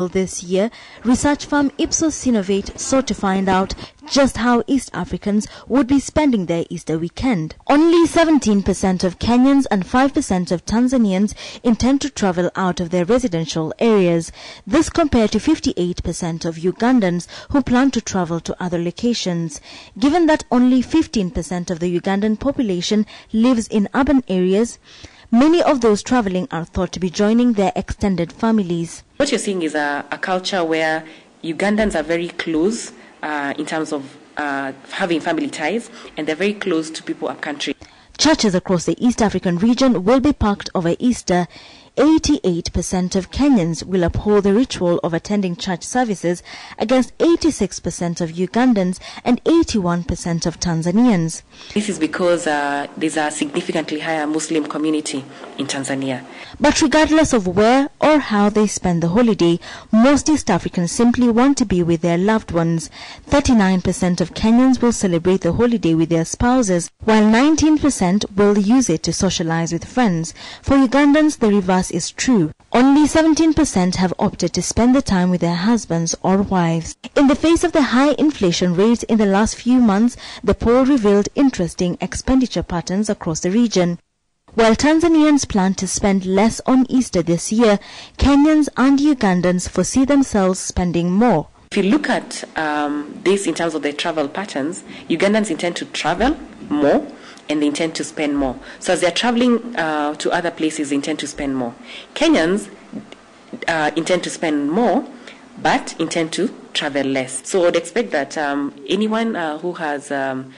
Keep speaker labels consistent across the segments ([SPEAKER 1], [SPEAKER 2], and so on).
[SPEAKER 1] This year, research firm Ipsos Synovate sought to find out just how East Africans would be spending their Easter weekend. Only 17% of Kenyans and 5% of Tanzanians intend to travel out of their residential areas. This compared to 58% of Ugandans who plan to travel to other locations. Given that only 15% of the Ugandan population lives in urban areas, many of those traveling are thought to be joining their extended families.
[SPEAKER 2] What you're seeing is a culture where Ugandans are very close in terms of having family ties, and they're very close to people upcountry.
[SPEAKER 1] Churches across the East African region will be packed over Easter. 88% of Kenyans will uphold the ritual of attending church services against 86% of Ugandans and 81% of Tanzanians.
[SPEAKER 2] This is because there's a significantly higher Muslim community in Tanzania.
[SPEAKER 1] But regardless of where or how they spend the holiday, most East Africans simply want to be with their loved ones. 39% of Kenyans will celebrate the holiday with their spouses, while 19% will use it to socialize with friends. For Ugandans, the reverse is true. Only 17% have opted to spend the time with their husbands or wives. In the face of the high inflation rates in the last few months, the poll revealed interesting expenditure patterns across the region. While Tanzanians plan to spend less on Easter this year, Kenyans and Ugandans foresee themselves spending more.
[SPEAKER 2] If you look at this in terms of their travel patterns, Ugandans intend to travel more and they intend to spend more. So as they're traveling to other places, they intend to spend more. Kenyans intend to spend more, but intend to travel less. So I'd expect that anyone who has an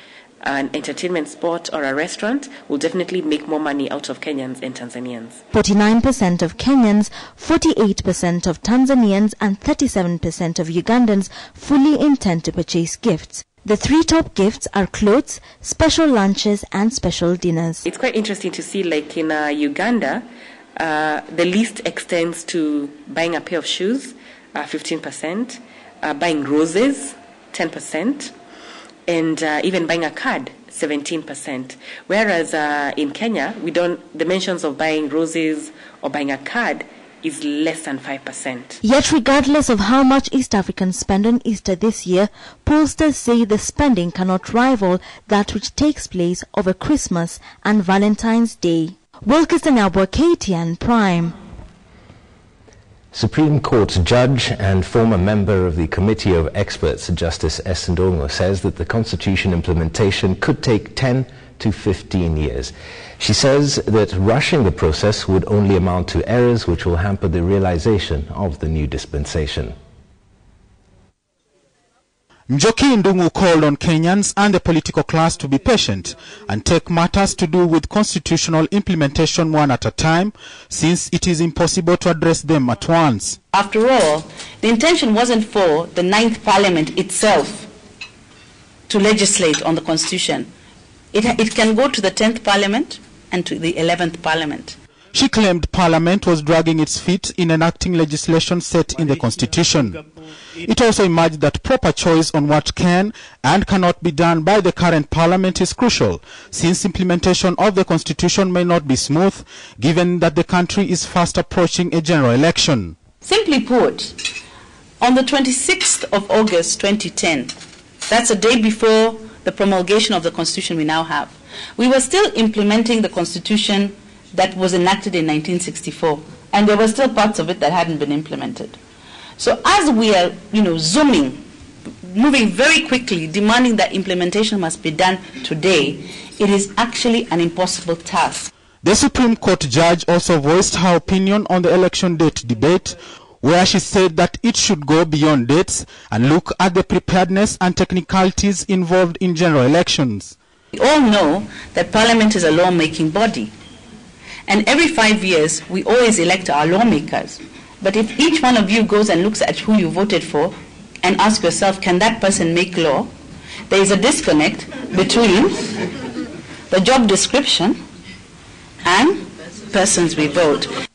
[SPEAKER 2] entertainment spot or a restaurant will definitely make more money out of Kenyans and Tanzanians.
[SPEAKER 1] 49% of Kenyans, 48% of Tanzanians and 37% of Ugandans fully intend to purchase gifts. The three top gifts are clothes, special lunches and special dinners.
[SPEAKER 2] It's quite interesting to see, like in Uganda, the list extends to buying a pair of shoes, 15%, buying roses, 10%, and even buying a card, 17%. Whereas in Kenya, the mentions of buying roses or buying a card is less than 5%.
[SPEAKER 1] Yet regardless of how much East Africans spend on Easter this year, pollsters say the spending cannot rival that which takes place over Christmas and Valentine's Day. Wilkes Nyabwa, KTN Prime.
[SPEAKER 3] Supreme Court judge and former member of the Committee of Experts, Justice Esendongo, says that the Constitution implementation could take 10 to 15 years. She says that rushing the process would only amount to errors which will hamper the realization of the new dispensation.
[SPEAKER 4] Njoki Ndungu called on Kenyans and the political class to be patient and take matters to do with constitutional implementation one at a time, since it is impossible to address them at once.
[SPEAKER 5] After all, the intention wasn't for the 9th Parliament itself to legislate on the Constitution. It can go to the 10th Parliament and to the 11th Parliament.
[SPEAKER 4] She claimed Parliament was dragging its feet in enacting legislation set in the Constitution. It also emerged that proper choice on what can and cannot be done by the current Parliament is crucial, since implementation of the Constitution may not be smooth, given that the country is fast approaching a general election.
[SPEAKER 5] Simply put, on the 26th of August 2010, that's a day before the promulgation of the Constitution we now have, we were still implementing the Constitution that was enacted in 1964, and there were still parts of it that hadn't been implemented. So as we are, zooming, moving very quickly, demanding that implementation must be done today, it is actually an impossible task.
[SPEAKER 4] The Supreme Court judge also voiced her opinion on the election date debate, where she said that it should go beyond dates and look at the preparedness and technicalities involved in general elections.
[SPEAKER 5] We all know that Parliament is a lawmaking body, and every 5 years we always elect our lawmakers. But if each one of you goes and looks at who you voted for and ask yourself, can that person make law? There is a disconnect between the job description and persons we vote.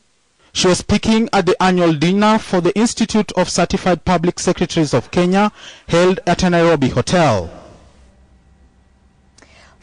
[SPEAKER 4] She was speaking at the annual dinner for the Institute of Certified Public Secretaries of Kenya, held at a Nairobi hotel.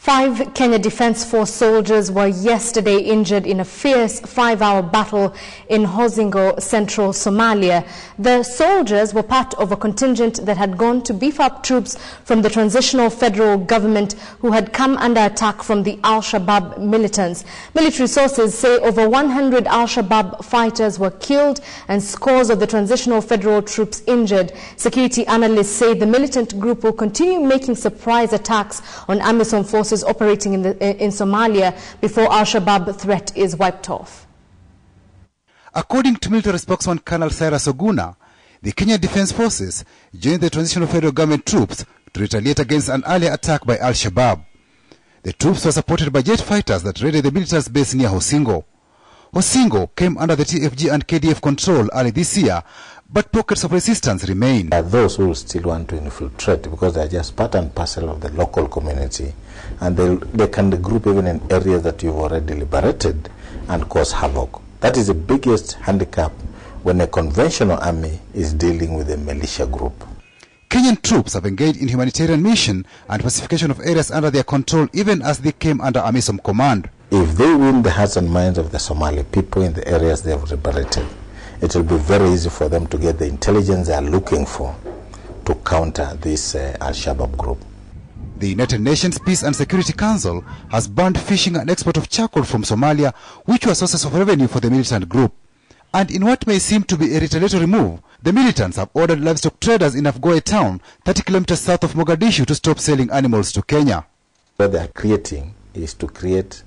[SPEAKER 6] 5 Kenya Defence Force soldiers were yesterday injured in a fierce 5-hour battle in Hosingo, central Somalia. The soldiers were part of a contingent that had gone to beef up troops from the transitional federal government who had come under attack from the Al-Shabaab militants. Military sources say over 100 Al-Shabaab fighters were killed and scores of the transitional federal troops injured. Security analysts say the militant group will continue making surprise attacks on AMISOM forces operating in Somalia before Al-Shabaab threat is wiped off.
[SPEAKER 7] According to military spokesman Colonel Cyrus Oguna, the Kenya Defence Forces joined the transitional federal government troops to retaliate against an earlier attack by Al-Shabaab. The troops were supported by jet fighters that raided the military's base near Hosingo. Hosingo came under the TFG and KDF control early this year, but pockets of resistance remain.
[SPEAKER 8] Those who still want to infiltrate because they are just part and parcel of the local community, and they can group even in areas that you've already liberated and cause havoc. That is the biggest handicap when a conventional army is dealing with a militia group.
[SPEAKER 7] Kenyan troops have engaged in humanitarian mission and pacification of areas under their control even as they came under AMISOM command.
[SPEAKER 8] If they win the hearts and minds of the Somali people in the areas they have liberated, it will be very easy for them to get the intelligence they are looking for to counter this Al-Shabaab group.
[SPEAKER 7] The United Nations Peace and Security Council has banned fishing and export of charcoal from Somalia, which were sources of revenue for the militant group. And in what may seem to be a retaliatory move, the militants have ordered livestock traders in Afgoye town, 30 kilometers south of Mogadishu, to stop selling animals to Kenya.
[SPEAKER 8] What they are creating is to create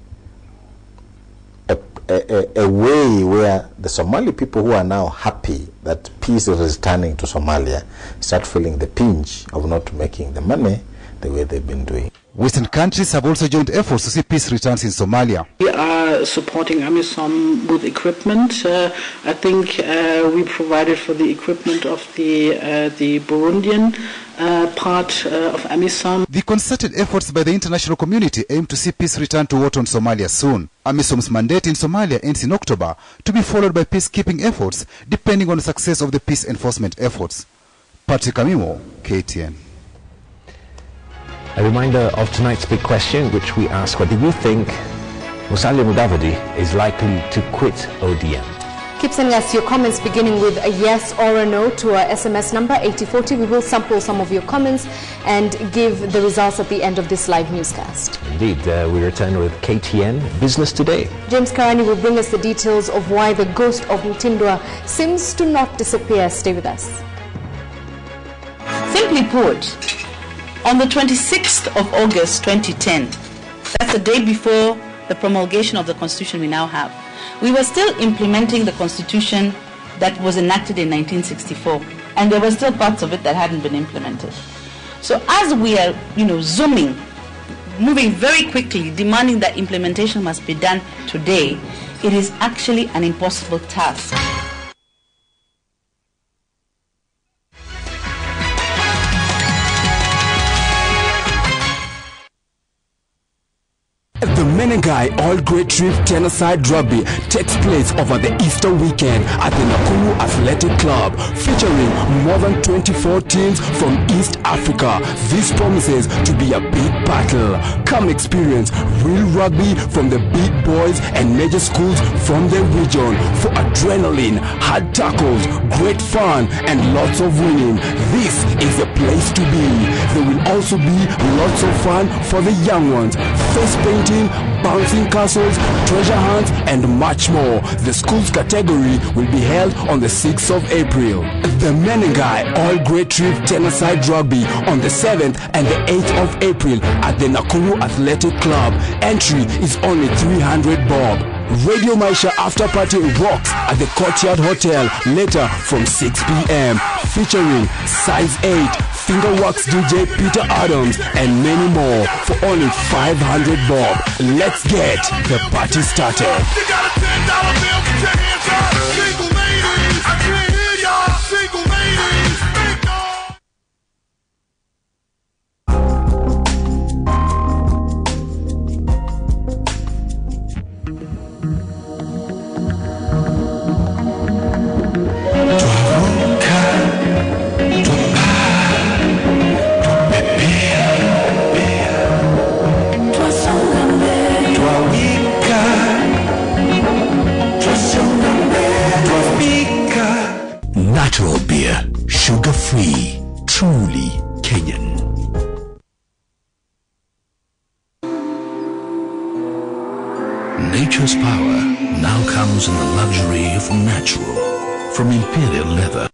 [SPEAKER 8] a way where the Somali people who are now happy that peace is returning to Somalia start feeling the pinch of not making the money the way they've been doing.
[SPEAKER 7] Western countries have also joined efforts to see peace returns in Somalia.
[SPEAKER 9] We are supporting AMISOM with equipment. I think we provided for the equipment of the Burundian part of AMISOM.
[SPEAKER 7] The concerted efforts by the international community aim to see peace return to war on Somalia soon. AMISOM's mandate in Somalia ends in October, to be followed by peacekeeping efforts depending on the success of the peace enforcement efforts. Patrick Amimo, KTN.
[SPEAKER 3] A reminder of tonight's big question, which we ask, whether you think Musalia Mudavadi is likely to quit ODM.
[SPEAKER 6] Keep sending us your comments beginning with a yes or a no to our SMS number 8040. We will sample some of your comments and give the results at the end of this live newscast.
[SPEAKER 3] Indeed, we return with KTN Business Today.
[SPEAKER 6] James Karani will bring us the details of why the ghost of Mutindwa seems to not disappear. Stay with us.
[SPEAKER 5] Simply put, on the 26th of August 2010, that's the day before the promulgation of the Constitution we now have, we were still implementing the Constitution that was enacted in 1964, and there were still parts of it that hadn't been implemented. So as we are, zooming, moving very quickly, demanding that implementation must be done today, it is actually an impossible task.
[SPEAKER 10] The Menengai All-Great Trip Tenor-Side Rugby takes place over the Easter weekend at the Nakuru Athletic Club, featuring more than 24 teams from East Africa. This promises to be a big battle. Come experience real rugby from the big boys and major schools from the region for adrenaline, hard tackles, great fun, and lots of winning. This is the place to be. There will also be lots of fun for the young ones. Face painting, bouncing castles, treasure hunts, and much more. The schools category will be held on the 6th of April. The Menengai All-Great Trip Tenor-Side Rugby on the 7th and the 8th of April at the Nakuru Athletic Club. Entry is only 300 bob. Radio Maisha After Party rocks at the Courtyard Hotel later from 6 p.m. featuring Size 8, Fingerworks DJ Peter Adams, and many more for only 500 bob. Let's get the party started.
[SPEAKER 11] You got a $10 bill, put your hands up. Single ladies, I can't hear y'all. Single ladies, make noise.
[SPEAKER 10] Twas
[SPEAKER 12] Sugar-free, truly Kenyan. Nature's power now comes in the luxury of natural, from imperial leather